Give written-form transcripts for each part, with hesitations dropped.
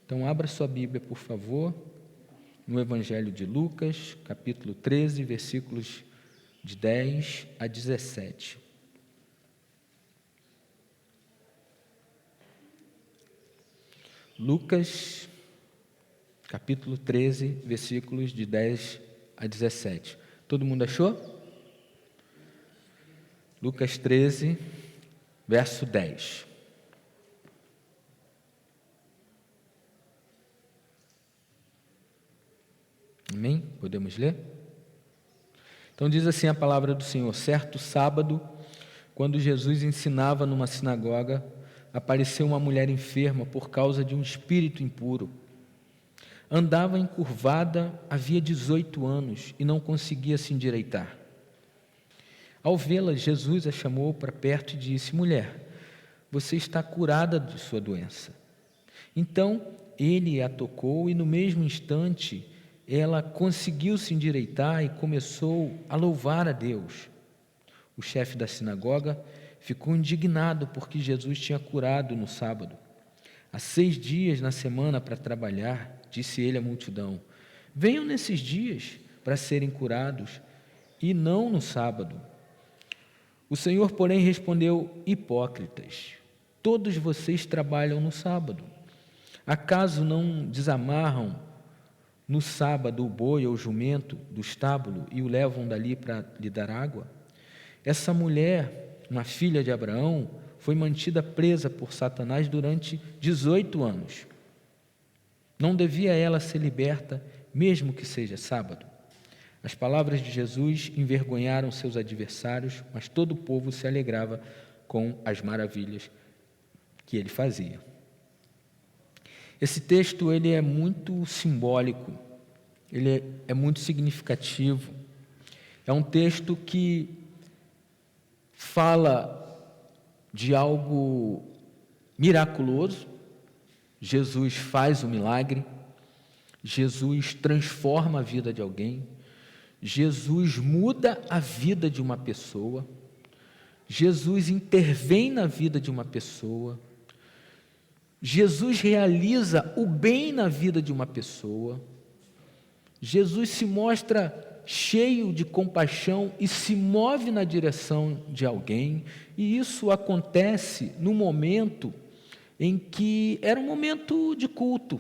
Então, abra sua Bíblia, por favor, no Evangelho de Lucas, capítulo 13, versículos de 10 a 17. Lucas, capítulo 13, versículos de 10 a 17. Todo mundo achou? Lucas 13, verso 10. Amém? Podemos ler? Então diz assim a palavra do Senhor: certo sábado, quando Jesus ensinava numa sinagoga, apareceu uma mulher enferma por causa de um espírito impuro. Andava encurvada havia 18 anos e não conseguia se endireitar. Ao vê-la, Jesus a chamou para perto e disse: mulher, você está curada de sua doença. Então ele a tocou e no mesmo instante ela conseguiu se endireitar e começou a louvar a Deus. O chefe da sinagoga ficou indignado porque Jesus tinha curado no sábado. Há 6 dias na semana para trabalhar, disse ele à multidão: venham nesses dias para serem curados e não no sábado. O Senhor, porém, respondeu: hipócritas, todos vocês trabalham no sábado. Acaso não desamarram no sábado o boi ou o jumento do estábulo e o levam dali para lhe dar água? Essa mulher, uma filha de Abraão, foi mantida presa por Satanás durante 18 anos. Não devia ela ser liberta, mesmo que seja sábado? As palavras de Jesus envergonharam seus adversários, mas todo o povo se alegrava com as maravilhas que ele fazia. Esse texto ele é muito simbólico, ele é muito significativo. É um texto que fala de algo miraculoso. Jesus faz o milagre, Jesus transforma a vida de alguém, Jesus muda a vida de uma pessoa, Jesus intervém na vida de uma pessoa, Jesus realiza o bem na vida de uma pessoa, Jesus se mostra cheio de compaixão e se move na direção de alguém, e isso acontece no momento em que era um momento de culto,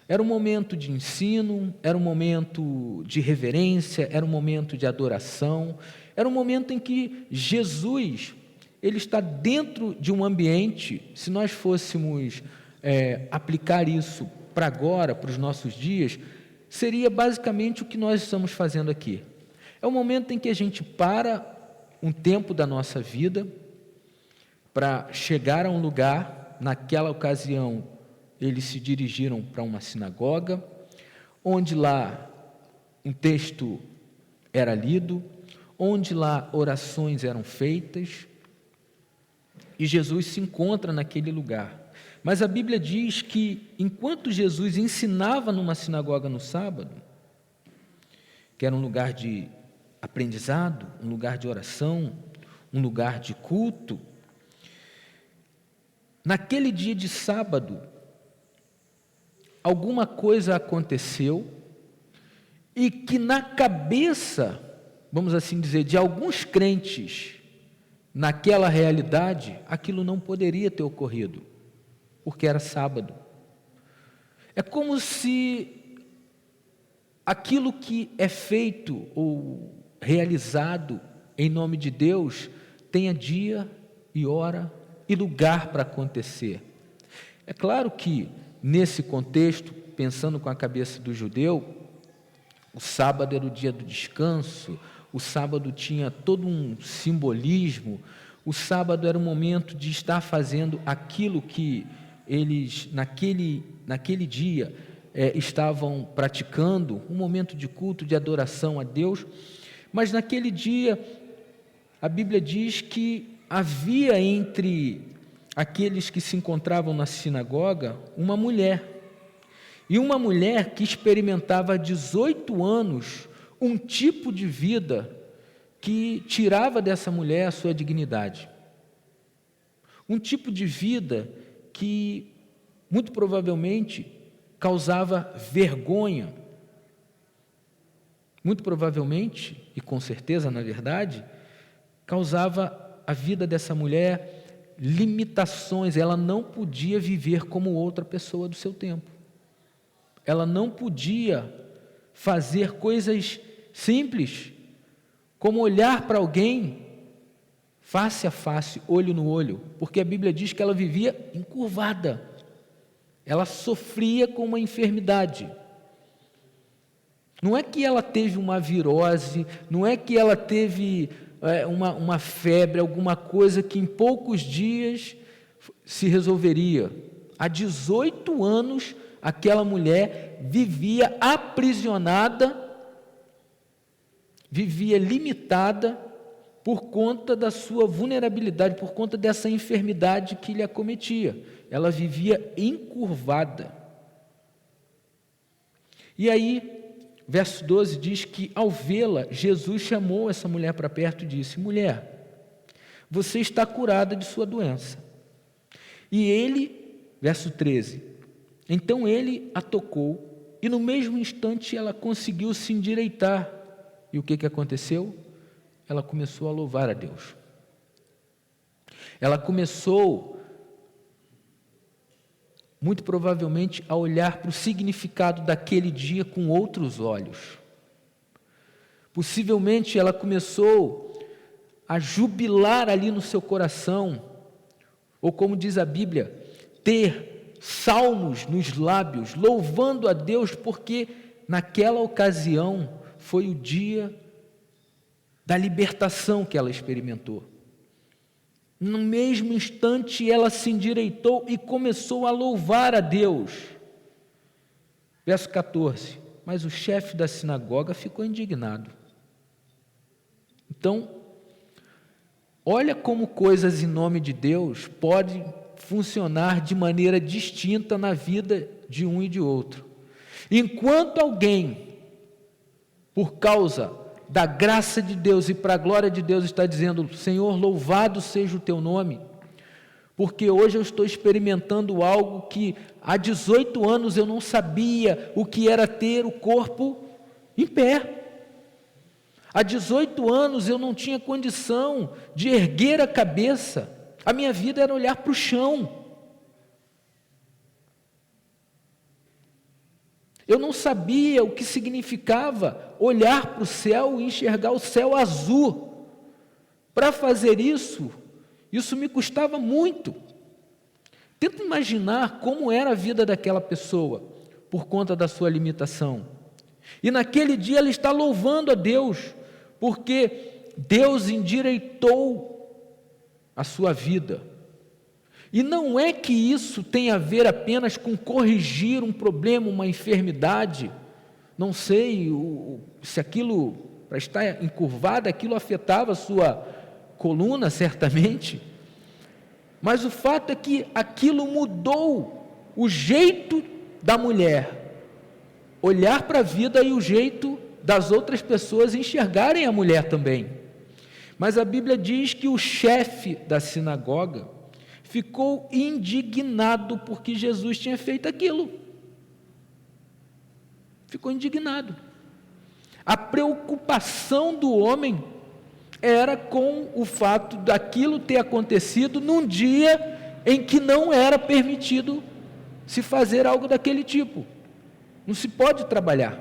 era um momento de ensino, era um momento de reverência, era um momento de adoração, era um momento em que Jesus, ele está dentro de um ambiente. Se nós fôssemos aplicar isso para agora, para os nossos dias, seria basicamente o que nós estamos fazendo aqui. É um momento em que a gente para um tempo da nossa vida para chegar a um lugar. Naquela ocasião, eles se dirigiram para uma sinagoga, onde lá um texto era lido, onde lá orações eram feitas, e Jesus se encontra naquele lugar. Mas a Bíblia diz que, enquanto Jesus ensinava numa sinagoga no sábado, que era um lugar de aprendizado, um lugar de oração, um lugar de culto, naquele dia de sábado, alguma coisa aconteceu e que na cabeça, vamos assim dizer, de alguns crentes, naquela realidade, aquilo não poderia ter ocorrido, porque era sábado. É como se aquilo que é feito ou realizado em nome de Deus tenha dia e hora e lugar para acontecer. É claro que, nesse contexto, pensando com a cabeça do judeu, o sábado era o dia do descanso, o sábado tinha todo um simbolismo, o sábado era o momento de estar fazendo aquilo que eles, naquele dia, estavam praticando, um momento de culto, de adoração a Deus. Mas naquele dia, a Bíblia diz que havia entre aqueles que se encontravam na sinagoga uma mulher, e uma mulher que experimentava há 18 anos um tipo de vida que tirava dessa mulher a sua dignidade, um tipo de vida que muito provavelmente causava vergonha. Muito provavelmente, e com certeza, na verdade, causava à vida dessa mulher limitações. Ela não podia viver como outra pessoa do seu tempo. Ela não podia fazer coisas simples, como olhar para alguém face a face, olho no olho, porque a Bíblia diz que ela vivia encurvada. Ela sofria com uma enfermidade. Não é que ela teve uma virose, não é que ela teve uma febre, alguma coisa que em poucos dias se resolveria. Há 18 anos, aquela mulher vivia aprisionada, vivia limitada por conta da sua vulnerabilidade, por conta dessa enfermidade que lhe acometia. Ela vivia encurvada. E aí, verso 12 diz que, ao vê-la, Jesus chamou essa mulher para perto e disse: mulher, você está curada de sua doença. E ele, verso 13, então ele a tocou, e no mesmo instante ela conseguiu se endireitar. E o que aconteceu? Ela começou a louvar a Deus. Ela começou, muito provavelmente, a olhar para o significado daquele dia com outros olhos. Possivelmente ela começou a jubilar ali no seu coração, ou como diz a Bíblia, ter salmos nos lábios, louvando a Deus, porque naquela ocasião foi o dia da libertação que ela experimentou. No mesmo instante, ela se endireitou e começou a louvar a Deus. Verso 14, mas o chefe da sinagoga ficou indignado. Então, olha como coisas em nome de Deus podem funcionar de maneira distinta na vida de um e de outro. Enquanto alguém, por causa da graça de Deus e para a glória de Deus, está dizendo: Senhor, louvado seja o teu nome, porque hoje eu estou experimentando algo que há 18 anos eu não sabia o que era ter o corpo em pé. Há 18 anos eu não tinha condição de erguer a cabeça, a minha vida era olhar para o chão. Eu não sabia o que significava olhar para o céu e enxergar o céu azul. Para fazer isso me custava muito. Tenta imaginar como era a vida daquela pessoa, por conta da sua limitação. E naquele dia ela está louvando a Deus, porque Deus endireitou a sua vida. E não é que isso tenha a ver apenas com corrigir um problema, uma enfermidade. Não sei se aquilo, para estar encurvada, aquilo afetava a sua coluna, certamente. Mas o fato é que aquilo mudou o jeito da mulher olhar para a vida e o jeito das outras pessoas enxergarem a mulher também. Mas a Bíblia diz que o chefe da sinagoga ficou indignado porque Jesus tinha feito aquilo. Ficou indignado. A preocupação do homem era com o fato daquilo ter acontecido num dia em que não era permitido se fazer algo daquele tipo. Não se pode trabalhar.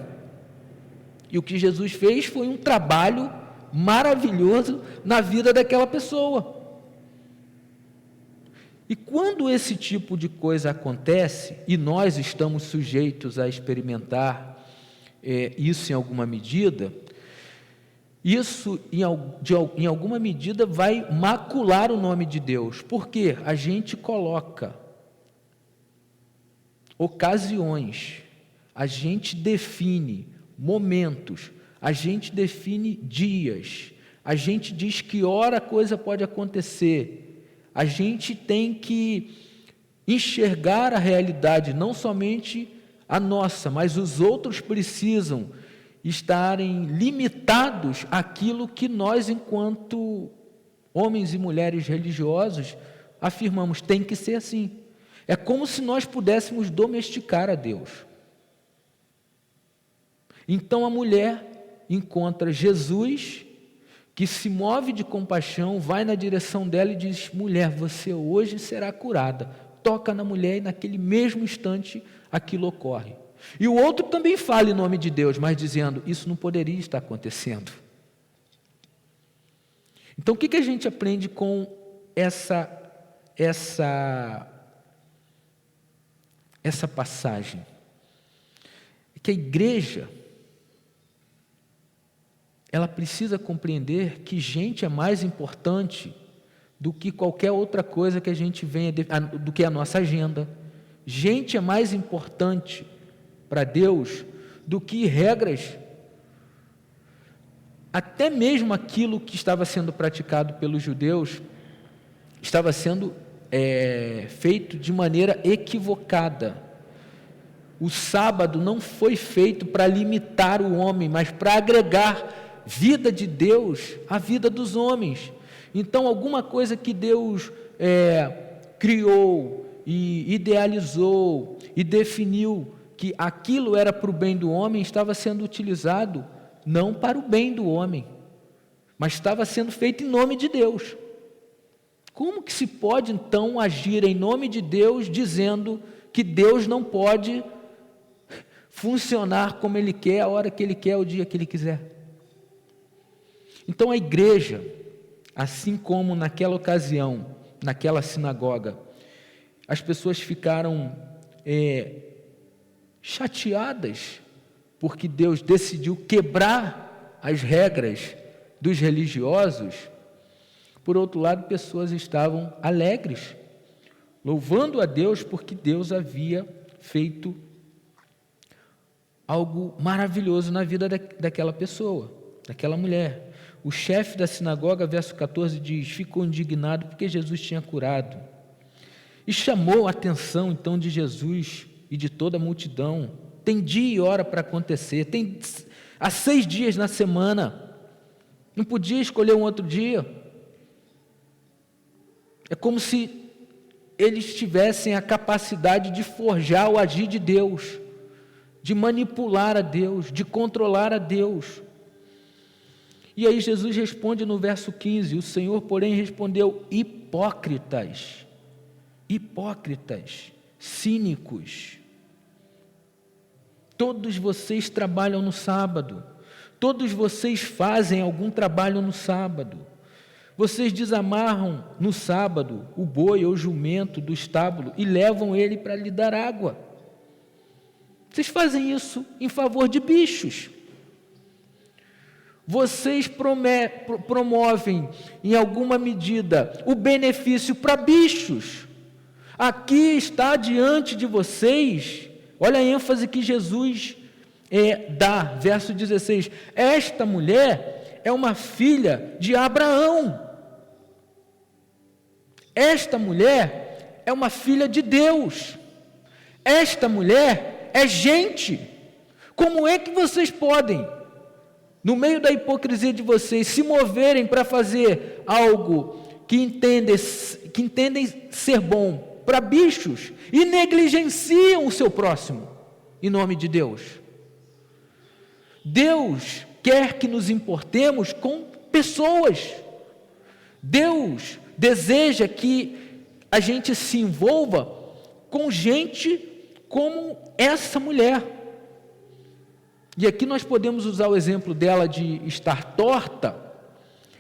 E o que Jesus fez foi um trabalho maravilhoso na vida daquela pessoa. E quando esse tipo de coisa acontece, e nós estamos sujeitos a experimentar isso em alguma medida, isso em alguma medida vai macular o nome de Deus, porque a gente coloca ocasiões, a gente define momentos, a gente define dias, a gente diz que hora a coisa pode acontecer. A gente tem que enxergar a realidade, não somente a nossa, mas os outros precisam estarem limitados àquilo que nós, enquanto homens e mulheres religiosos, afirmamos, tem que ser assim. É como se nós pudéssemos domesticar a Deus. Então a mulher encontra Jesus, que se move de compaixão, vai na direção dela e diz: mulher, você hoje será curada. Toca na mulher e naquele mesmo instante aquilo ocorre. E o outro também fala em nome de Deus, mas dizendo: isso não poderia estar acontecendo. Então o que a gente aprende com essa passagem? É que a igreja, ela precisa compreender que gente é mais importante do que qualquer outra coisa que a gente venha, do que a nossa agenda. Gente é mais importante para Deus do que regras. Até mesmo aquilo que estava sendo praticado pelos judeus estava sendo feito de maneira equivocada. O sábado não foi feito para limitar o homem, mas para agregar vida de Deus à vida dos homens. Então, alguma coisa que Deus criou e idealizou e definiu que aquilo era para o bem do homem, estava sendo utilizado não para o bem do homem, mas estava sendo feito em nome de Deus. Como que se pode, então, agir em nome de Deus, dizendo que Deus não pode funcionar como Ele quer, a hora que Ele quer, o dia que Ele quiser? Então a igreja, assim como naquela ocasião, naquela sinagoga, as pessoas ficaram chateadas, porque Deus decidiu quebrar as regras dos religiosos. Por outro lado, pessoas estavam alegres, louvando a Deus, porque Deus havia feito algo maravilhoso na vida daquela pessoa, daquela mulher. O chefe da sinagoga, verso 14, diz: ficou indignado porque Jesus tinha curado. E chamou a atenção, então, de Jesus e de toda a multidão. Tem dia e hora para acontecer, há 6 dias na semana, não podia escolher um outro dia. É como se eles tivessem a capacidade de forjar o agir de Deus, de manipular a Deus, de controlar a Deus. E aí Jesus responde no verso 15: o Senhor, porém, respondeu: hipócritas, cínicos, todos vocês trabalham no sábado, todos vocês fazem algum trabalho no sábado, vocês desamarram no sábado o boi ou jumento do estábulo e levam ele para lhe dar água. Vocês fazem isso em favor de bichos. Vocês promovem, em alguma medida, o benefício para bichos. Aqui está diante de vocês, olha a ênfase que Jesus dá, verso 16: esta mulher é uma filha de Abraão. Esta mulher é uma filha de Deus. Esta mulher é gente. Como é que vocês podem, no meio da hipocrisia de vocês, se moverem para fazer algo que entendem ser bom para bichos e negligenciam o seu próximo, em nome de Deus? Deus quer que nos importemos com pessoas. Deus deseja que a gente se envolva com gente como essa mulher. E aqui nós podemos usar o exemplo dela de estar torta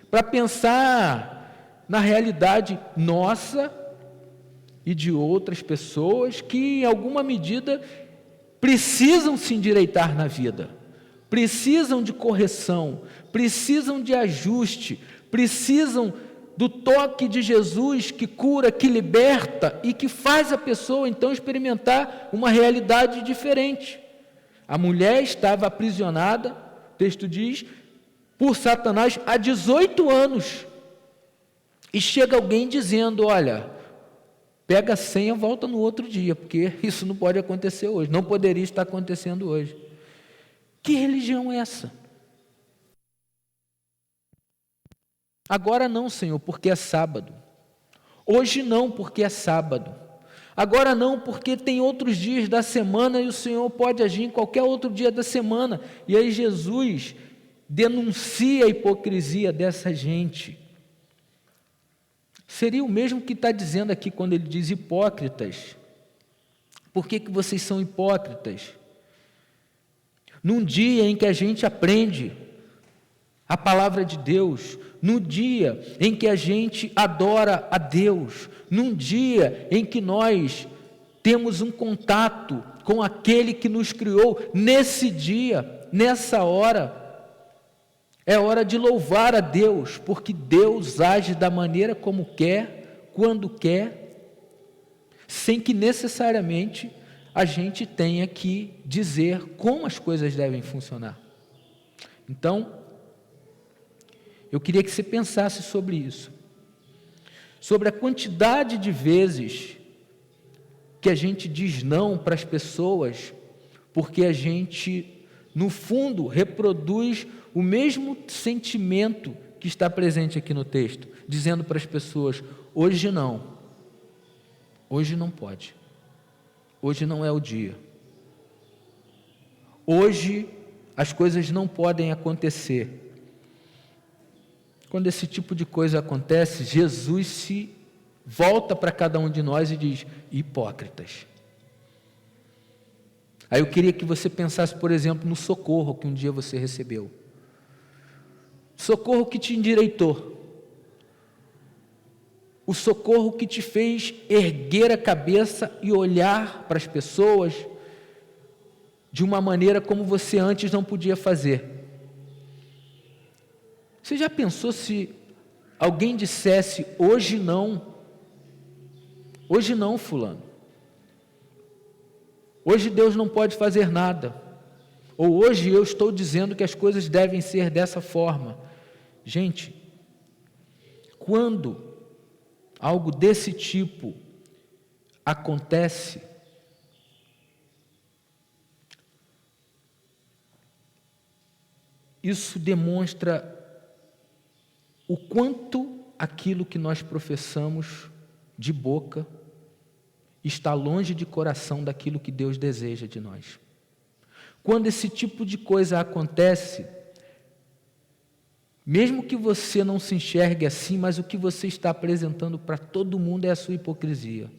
para pensar na realidade nossa e de outras pessoas que, em alguma medida, precisam se endireitar na vida, precisam de correção, precisam de ajuste, precisam do toque de Jesus que cura, que liberta e que faz a pessoa então experimentar uma realidade diferente. A mulher estava aprisionada, o texto diz, por Satanás há 18 anos. E chega alguém dizendo: olha, pega a senha e volta no outro dia, porque isso não pode acontecer hoje, não poderia estar acontecendo hoje. Que religião é essa? Agora não, Senhor, porque é sábado. Hoje não, porque é sábado. Agora não, porque tem outros dias da semana e o Senhor pode agir em qualquer outro dia da semana. E aí Jesus denuncia a hipocrisia dessa gente. Seria o mesmo que está dizendo aqui quando ele diz hipócritas. Por que vocês são hipócritas? Num dia em que a gente aprende a palavra de Deus, no dia em que a gente adora a Deus, num dia em que nós temos um contato com aquele que nos criou, nesse dia, nessa hora, é hora de louvar a Deus, porque Deus age da maneira como quer, quando quer, sem que necessariamente a gente tenha que dizer como as coisas devem funcionar. Então, eu queria que você pensasse sobre isso, sobre a quantidade de vezes que a gente diz não para as pessoas, porque a gente, no fundo, reproduz o mesmo sentimento que está presente aqui no texto, dizendo para as pessoas: hoje não pode, hoje não é o dia, hoje as coisas não podem acontecer. Quando esse tipo de coisa acontece, Jesus se volta para cada um de nós e diz: hipócritas. Aí eu queria que você pensasse, por exemplo, no socorro que um dia você recebeu. Socorro que te endireitou. O socorro que te fez erguer a cabeça e olhar para as pessoas de uma maneira como você antes não podia fazer. Você já pensou se alguém dissesse: hoje não fulano, hoje Deus não pode fazer nada, ou hoje eu estou dizendo que as coisas devem ser dessa forma. Gente, quando algo desse tipo acontece, isso demonstra o quanto aquilo que nós professamos de boca está longe de coração daquilo que Deus deseja de nós. Quando esse tipo de coisa acontece, mesmo que você não se enxergue assim, mas o que você está apresentando para todo mundo é a sua hipocrisia.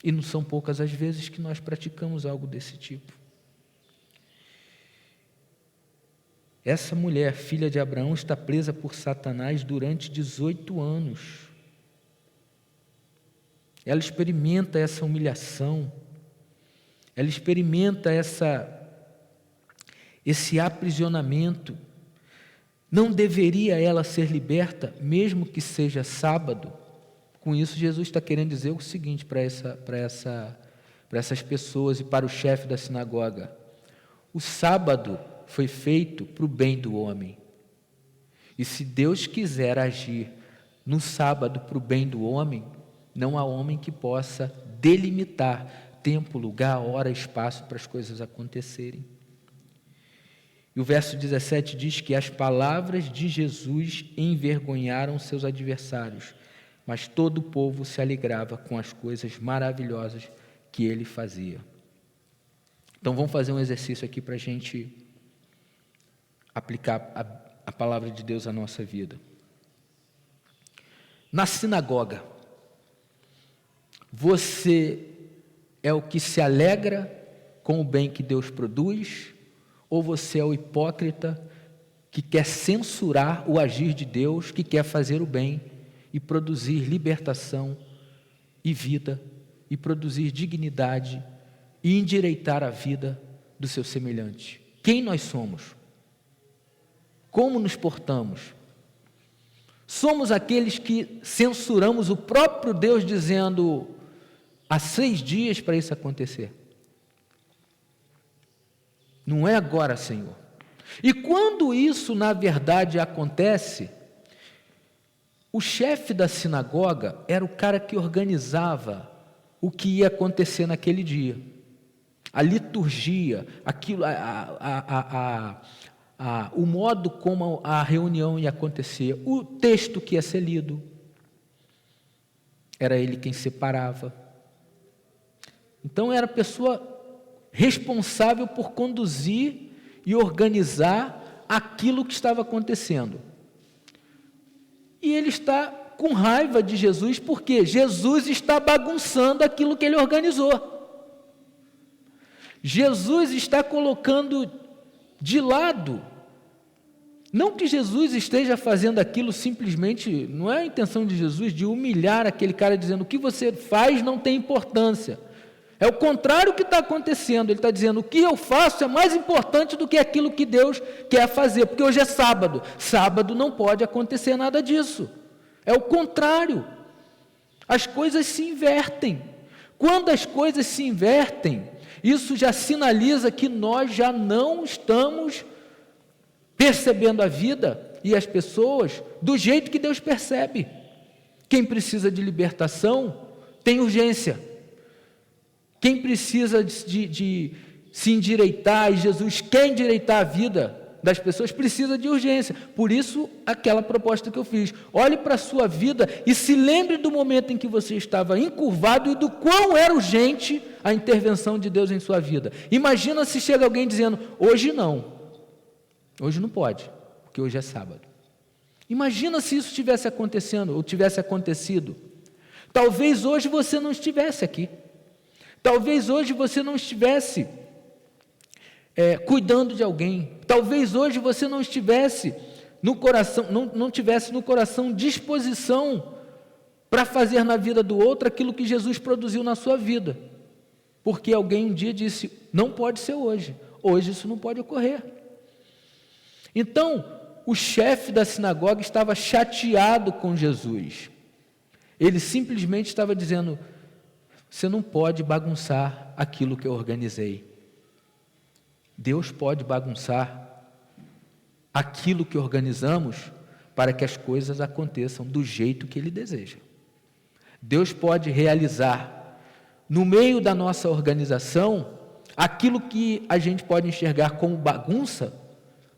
E não são poucas as vezes que nós praticamos algo desse tipo. Essa mulher, filha de Abraão, está presa por Satanás durante 18 anos. Ela experimenta essa humilhação, ela experimenta esse aprisionamento. Não deveria ela ser liberta, mesmo que seja sábado? Com isso, Jesus está querendo dizer o seguinte para essas pessoas e para o chefe da sinagoga: o sábado foi feito para o bem do homem. E se Deus quiser agir no sábado para o bem do homem, não há homem que possa delimitar tempo, lugar, hora, espaço para as coisas acontecerem. E o verso 17 diz que as palavras de Jesus envergonharam seus adversários, mas todo o povo se alegrava com as coisas maravilhosas que ele fazia. Então vamos fazer um exercício aqui para a gente aplicar a palavra de Deus à nossa vida. Na sinagoga, você é o que se alegra com o bem que Deus produz, ou você é o hipócrita que quer censurar o agir de Deus, que quer fazer o bem e produzir libertação e vida, e produzir dignidade e endireitar a vida do seu semelhante? Quem nós somos? Como nos portamos? Somos aqueles que censuramos o próprio Deus, dizendo: há 6 dias para isso acontecer. Não é agora, Senhor. E quando isso, na verdade, acontece, o chefe da sinagoga era o cara que organizava o que ia acontecer naquele dia. A liturgia, aquilo, o modo como a reunião ia acontecer, o texto que ia ser lido. era ele quem separava. Então era a pessoa responsável por conduzir e organizar aquilo que estava acontecendo. E ele está com raiva de Jesus, porque Jesus está bagunçando aquilo que ele organizou. Jesus está colocando de lado. Não que Jesus esteja fazendo aquilo simplesmente, não é a intenção de Jesus de humilhar aquele cara dizendo o que você faz não tem importância. É o contrário que está acontecendo. Ele está dizendo o que eu faço é mais importante do que aquilo que Deus quer fazer, porque hoje é sábado. Sábado não pode acontecer nada disso. É o contrário. As coisas se invertem. Quando as coisas se invertem, isso já sinaliza que nós já não estamos percebendo a vida e as pessoas do jeito que Deus percebe. Quem precisa de libertação tem urgência. Quem precisa de se endireitar, e Jesus quer endireitar a vida das pessoas, precisa de urgência. Por isso, aquela proposta que eu fiz. Olhe para a sua vida e se lembre do momento em que você estava encurvado e do quão era urgente a intervenção de Deus em sua vida. Imagina se chega alguém dizendo, hoje não. Hoje não pode, porque hoje é sábado. Imagina se isso estivesse acontecendo, ou tivesse acontecido. Talvez hoje você não estivesse aqui. Talvez hoje você não estivesse cuidando de alguém. Talvez hoje você não estivesse no coração, não tivesse no coração disposição para fazer na vida do outro aquilo que Jesus produziu na sua vida. Porque alguém um dia disse, não pode ser hoje. Hoje isso não pode ocorrer. Então, o chefe da sinagoga estava chateado com Jesus. Ele simplesmente estava dizendo, você não pode bagunçar aquilo que eu organizei. Deus pode bagunçar aquilo que organizamos para que as coisas aconteçam do jeito que Ele deseja. Deus pode realizar, no meio da nossa organização, aquilo que a gente pode enxergar como bagunça,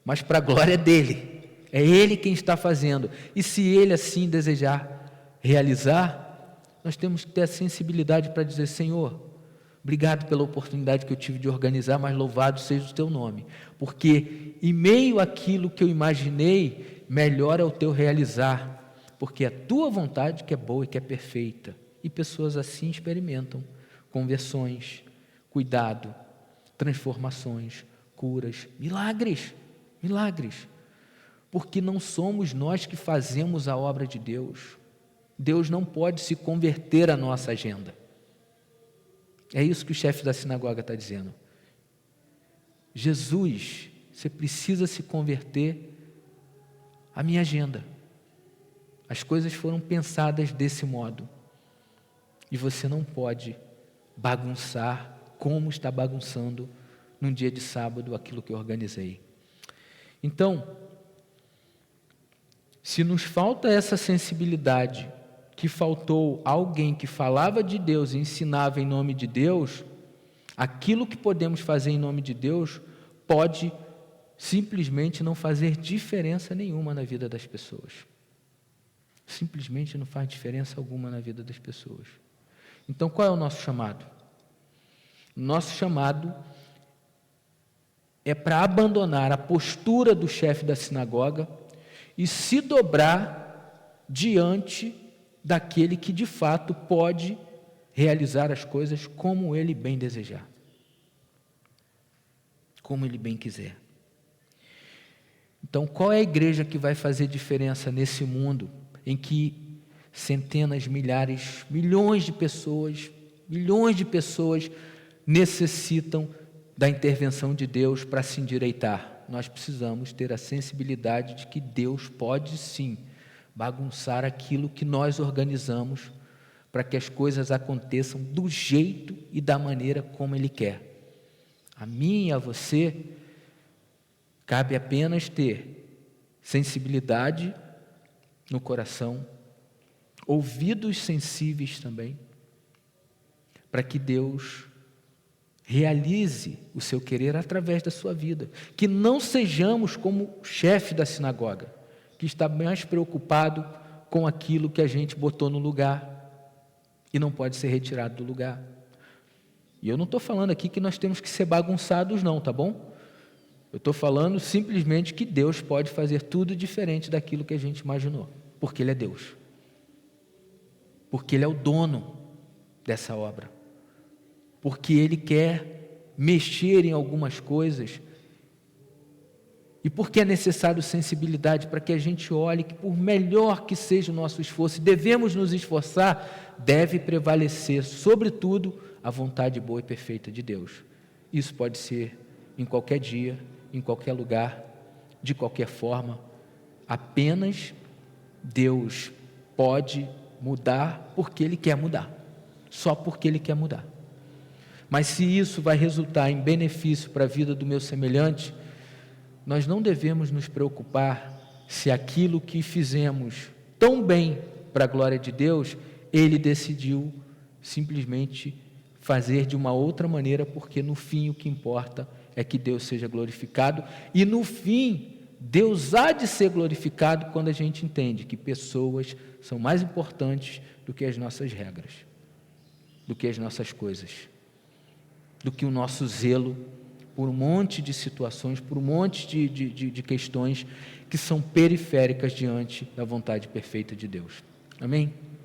mas para a glória dEle. É Ele quem está fazendo. E se Ele assim desejar realizar, nós temos que ter a sensibilidade para dizer, Senhor, obrigado pela oportunidade que eu tive de organizar, mas louvado seja o Teu nome. Porque em meio àquilo que eu imaginei, melhor é o Teu realizar. Porque é a Tua vontade que é boa e que é perfeita. E pessoas assim experimentam conversões, cuidado, transformações, curas, milagres. Milagres, porque não somos nós que fazemos a obra de Deus. Deus não pode se converter à nossa agenda. É isso que o chefe da sinagoga está dizendo. Jesus, você precisa se converter à minha agenda. As coisas foram pensadas desse modo. E você não pode bagunçar como está bagunçando num dia de sábado aquilo que eu organizei. Então, se nos falta essa sensibilidade que faltou alguém que falava de Deus e ensinava em nome de Deus, aquilo que podemos fazer em nome de Deus pode simplesmente não fazer diferença nenhuma na vida das pessoas. Simplesmente não faz diferença alguma na vida das pessoas. Então, qual é o nosso chamado? Nosso chamado é para abandonar a postura do chefe da sinagoga e se dobrar diante daquele que de fato pode realizar as coisas como ele bem desejar, como ele bem quiser. Então, qual é a igreja que vai fazer diferença nesse mundo em que centenas, milhares, milhões de pessoas necessitam da intervenção de Deus para se endireitar? Nós precisamos ter a sensibilidade de que Deus pode sim bagunçar aquilo que nós organizamos para que as coisas aconteçam do jeito e da maneira como Ele quer. A mim e a você cabe apenas ter sensibilidade no coração, ouvidos sensíveis também, para que Deus realize o seu querer através da sua vida. Que não sejamos como o chefe da sinagoga, que está mais preocupado com aquilo que a gente botou no lugar, e não pode ser retirado do lugar. E eu não estou falando aqui que nós temos que ser bagunçados não, tá bom? Eu estou falando simplesmente que Deus pode fazer tudo diferente daquilo que a gente imaginou, porque Ele é Deus. Porque Ele é o dono dessa obra. Porque Ele quer mexer em algumas coisas. E porque é necessário sensibilidade para que a gente olhe que, por melhor que seja o nosso esforço, devemos nos esforçar, deve prevalecer, sobretudo, a vontade boa e perfeita de Deus. Isso pode ser em qualquer dia, em qualquer lugar, de qualquer forma. Apenas Deus pode mudar porque Ele quer mudar. Só porque Ele quer mudar. Mas se isso vai resultar em benefício para a vida do meu semelhante, nós não devemos nos preocupar se aquilo que fizemos tão bem para a glória de Deus, Ele decidiu simplesmente fazer de uma outra maneira, porque no fim o que importa é que Deus seja glorificado, e no fim Deus há de ser glorificado quando a gente entende que pessoas são mais importantes do que as nossas regras, do que as nossas coisas, do que o nosso zelo por um monte de situações, por um monte de questões que são periféricas diante da vontade perfeita de Deus. Amém?